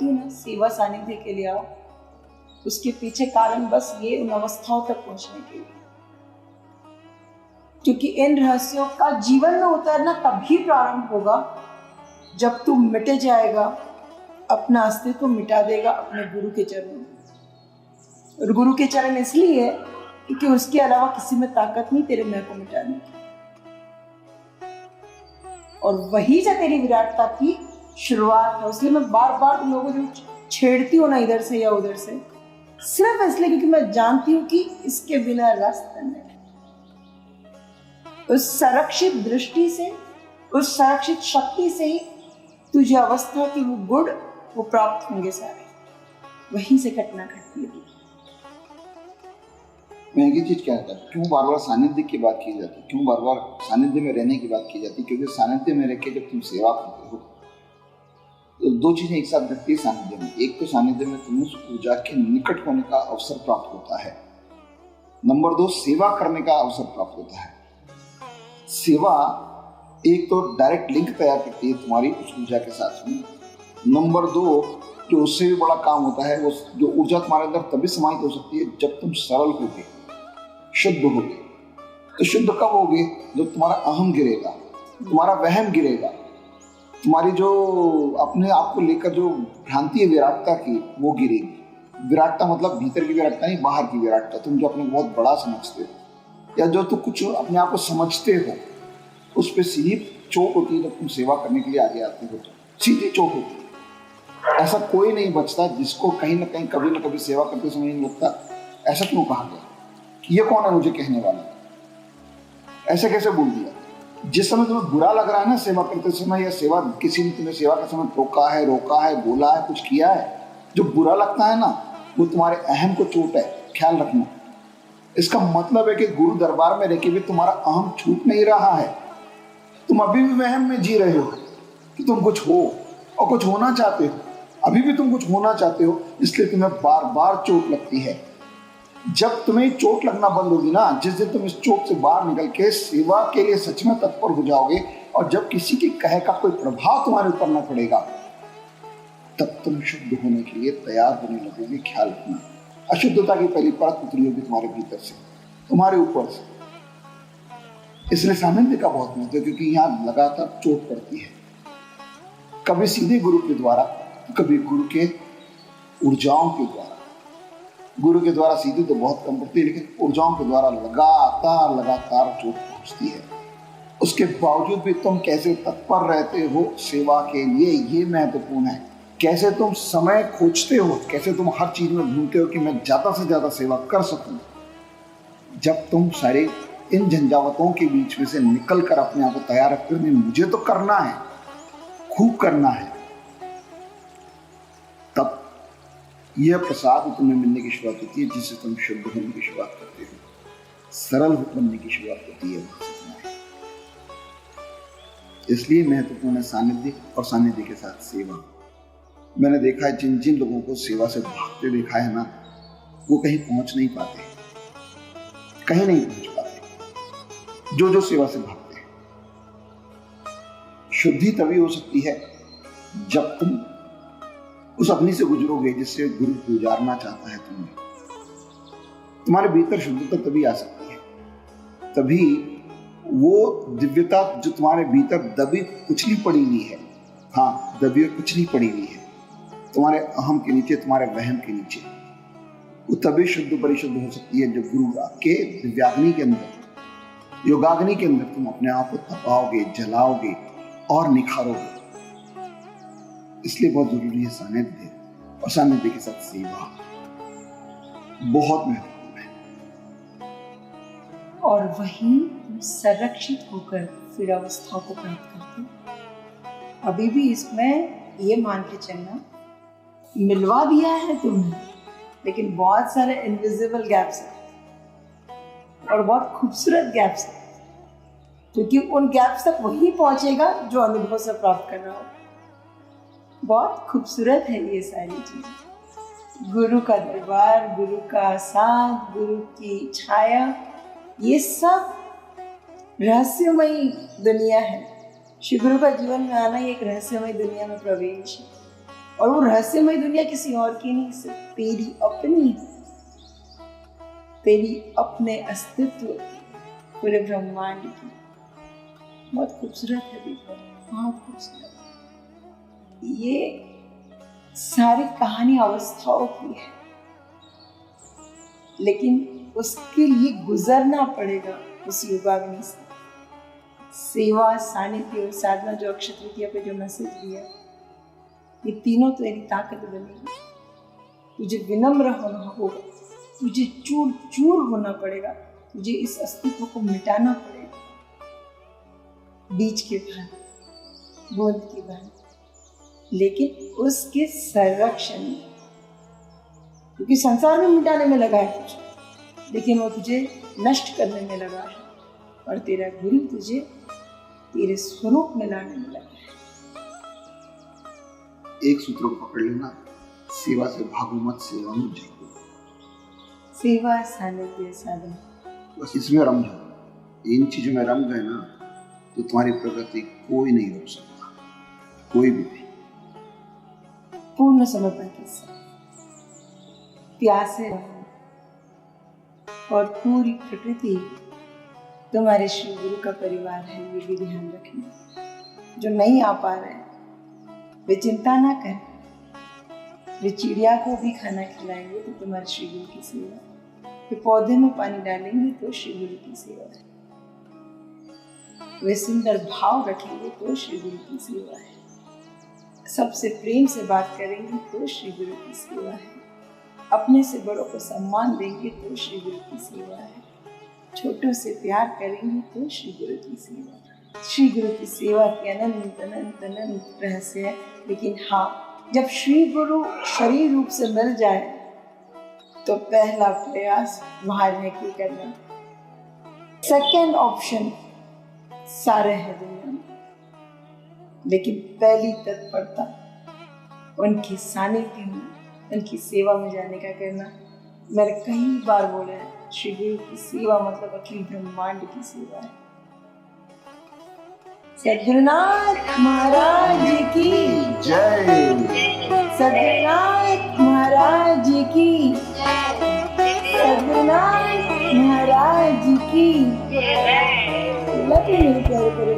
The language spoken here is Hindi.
बोलती हूँ ना सेवा सानिध्य के लिए आओ, उसके पीछे कारण बस ये उन अवस्थाओं तक पहुंचने के लिए, क्योंकि इन रहस्यों का जीवन में उतरना तभी प्रारंभ होगा जब तू मिट जाएगा, अपना अस्तित्व मिटा देगा अपने गुरु के चरणों में। और गुरु के चरण इसलिए क्योंकि उसके अलावा किसी में ताकत नहीं तेरे मैं को मिटाने की, और वही जो तेरी विराटता की शुरुआत है। इसलिए मैं बार बार तुम लोगों को जो छेड़ती हूँ ना इधर से या उधर से, सिर्फ इसलिए क्योंकि मैं जानती हूँ कि इसके बिना रास्ता नहीं। उस संरक्षित दृष्टि से, उस संरक्षित शक्ति से ही तुझे अवस्था की वो गुण वो प्राप्त होंगे सारे, वहीं से घटना घटती है। मैं एक ही चीज कहता हूँ, क्यों बार बार सानिध्य की बात की जाती है, क्यों बार बार सानिध्य में रहने की बात की जाती है? क्योंकि सानिध्य में रह के जब तुम सेवा करते हो तो दो चीजें एक साथ घटती है सानिध्य में। एक तो सानिध्य में तुम्हें उस ऊर्जा के निकट होने का अवसर प्राप्त होता है, नंबर दो सेवा करने का अवसर प्राप्त होता है। सेवा एक तो डायरेक्ट लिंक तैयार करती है तुम्हारी उस ऊर्जा के साथ में, नंबर दो जो उससे भी बड़ा काम होता है, वो जो ऊर्जा तुम्हारे अंदर तभी समाहित हो सकती है जब तुम सरल होगे, शुद्ध होगे। तो शुद्ध कब होगे? जब तुम्हारा अहम गिरेगा, तुम्हारा वहम गिरेगा, तुम्हारी जो अपने आप को लेकर जो भ्रांति है विराटता की वो गिरेगी। विराटता मतलब भीतर की विराटता नहीं, बाहर की विराटता। तुम जो अपने बहुत बड़ा समझते हो या जो तुम कुछ अपने आप को समझते हो, उस पर सीधी चोट होती है। जब तुम सेवा करने के लिए आगे आते हो तो सीधी चोट होती है। ऐसा कोई नहीं बचता जिसको कहीं ना कहीं कभी ना कभी सेवा करते समय नहीं लगता ऐसा क्यों कहा गया, ये कौन है मुझे कहने वाला, ऐसे कैसे बोल दिया? जिस समय तुम्हें बुरा लग रहा है ना सेवा करते समय, या सेवा किसी ने तुम्हें सेवा के समय टोका है, रोका है, बोला है, कुछ किया है, जो बुरा लगता है ना वो तुम्हारे अहम को चोट है, ख्याल रखना। इसका मतलब है कि गुरु दरबार में रहकर भी तुम्हारा अहम छूट नहीं रहा है। तुम अभी भी वहम में जी रहे हो कि तुम कुछ हो और कुछ होना चाहते हो, अभी भी तुम कुछ होना चाहते हो, इसलिए तुम्हें बार बार चोट लगती है। जब तुम्हें चोट लगना बंद होगी ना, जिस दिन तुम इस चोट से बाहर निकल के सेवा के लिए सच में तत्पर हो जाओगे, और जब किसी के कहे का कोई प्रभाव तुम्हारे ऊपर न पड़ेगा, तब तुम शुद्ध होने के लिए तैयार होने लगोगे। ख्याल रखना, अशुद्धता की पहली परत उतरी होगी तुम्हारे भीतर से, तुम्हारे ऊपर से। इसलिए सानिध्य का बहुत महत्व है, क्योंकि यहाँ लगातार चोट पड़ती है, कभी सीधे गुरु के द्वारा, कभी गुरु के ऊर्जाओं के द्वारा। गुरु के द्वारा सीधे तो बहुत कम पड़ती है, लेकिन ऊर्जाओं के द्वारा लगातार चोट पहुंचती है। उसके बावजूद भी तुम कैसे तत्पर रहते हो सेवा के लिए, ये महत्वपूर्ण है। कैसे तुम समय खोजते हो, कैसे तुम हर चीज में ढूंढते हो कि मैं ज्यादा से ज्यादा सेवा कर सकूं। जब तुम सारे इन झंझावतों के बीच में से निकल कर अपने आप को तैयार रखते हो, मुझे तो करना है, खूब करना है, तब यह प्रसाद तुम्हें मिलने की शुरुआत होती है, जिससे तुम शुद्ध होने की शुरुआत करते हो, सरल बनने की शुरुआत होती है। इसलिए महत्वपूर्ण है सानिध्य, और सानिध्य के साथ सेवा। मैंने देखा है जिन जिन लोगों को सेवा से भागते देखा है ना, वो कहीं पहुंच नहीं पाते, कहीं नहीं पहुंच पाते। जो सेवा से भागते हैं, शुद्धि तभी हो सकती है जब तुम उस अग्नि से गुजरोगे जिससे गुरु गुजारना चाहता है तुम्हें। तुम्हारे भीतर शुद्धता तभी आ सकती है, तभी वो दिव्यता जो तुम्हारे भीतर दबी कुचली पड़ी हुई है, हाँ दबी और कुचली पड़ी हुई है तुम्हारे अहम के नीचे, तुम्हारे वहम के नीचे, वो तभी शुद्ध परिशुद्ध हो सकती है जब गुरु के दिव्याग्नि के अंदर, योगाग्नि के अंदर तुम अपने आप को तपाओगे, जलाओगे और निखारोगे। इसलिए बहुत जरूरी है सानिध्य, और सानिध्य के साथ सेवा बहुत महत्वपूर्ण है। और वहीं तुम संरक्षित होकर फिर अवस्थाओं को प्राप्त करते हो। अभी भी इसमें ये मान के चलना, मिलवा दिया है तुमने, लेकिन बहुत सारे इनविजिबल गैप्स हैं और बहुत खूबसूरत गैप्स हैं, क्योंकि उन गैप्स तक वही पहुंचेगा जो अनुभव से प्राप्त कर रहा हो। बहुत खूबसूरत है ये सारी चीजें, गुरु का दरबार, गुरु का साथ, गुरु की छाया, ये सब रहस्यमयी दुनिया है। श्री गुरु का जीवन में आना ही एक रहस्यमयी दुनिया में प्रवेश है, और वो रहस्यमय दुनिया किसी और की नहीं, सिर्फ तेरी अपनी, तेरी अपने अस्तित्व की, पूरे ब्रह्मांड की। बहुत खूबसूरत है दीपक, बहुत खूबसूरत। ये सारी कहानी अवस्थाओं की है, लेकिन उसके लिए गुजरना पड़ेगा उस युगाग्नि से। सेवा, सानिध्य और साधना, जो अक्षय तृतीया पे जो मैसेज दिया, ये तीनों तेरी ताकत बनेगी। तुझे विनम्र होना होगा, तुझे चूर चूर होना पड़ेगा, तुझे इस अस्तित्व को मिटाना पड़ेगा। बीज के भान, बूंद की भान, लेकिन उसके संरक्षण में, क्योंकि संसार में मिटाने में लगा है तुझे, लेकिन वो तुझे नष्ट करने में लगा है, और तेरा गुरु तुझे तेरे स्वरूप में लाने में लगा है। एक सूत्र को पकड़ लेना, सेवा से भागो मत, सेवा में जागो। सेवा, सानिध्य, साधना, बस इसमें रम जाओ। इन चीजों में रम गए ना तो तुम्हारी प्रगति कोई नहीं रोक सकता, कोई भी नहीं। पूर्ण समर्पण के साथ, प्यासे रहो, और पूरी प्रकृति तुम्हारे श्री गुरु का परिवार है, ये भी ध्यान रखना। जो नहीं आ पा रहे वे चिंता ना करें, वे चिड़िया को भी खाना खिलाएंगे तो तुम्हारे श्री गुरु की सेवा, वे पौधे में पानी डालेंगे तो श्री गुरु की सेवा है, वे सुंदर भाव रखेंगे तो श्री गुरु की सेवा है, सबसे प्रेम से बात करेंगे तो श्री गुरु की सेवा है, अपने से बड़ों को सम्मान देंगे तो श्री गुरु की सेवा है, छोटों से प्यार करेंगे तो श्री गुरु की सेवा है। श्री गुरु की सेवा की अनंत अनंत अनंत रहस्य है। लेकिन हाँ, जब श्री गुरु शरीर रूप से मिल जाए तो पहला प्रयास मारने की करना। सेकंड ऑप्शन सारे है दुनिया में, लेकिन पहली तत्परता उनकी सानिध्य में, उनकी सेवा में जाने का करना। मैंने कई बार बोला है, श्री गुरु की सेवा मतलब अखिल ब्रह्मांड की सेवा है। सद्गुरुनाथ महाराज की जय, सद्गुरुनाथ महाराज की, सद्गुरुनाथ महाराज की। लगे मेरे प्यारे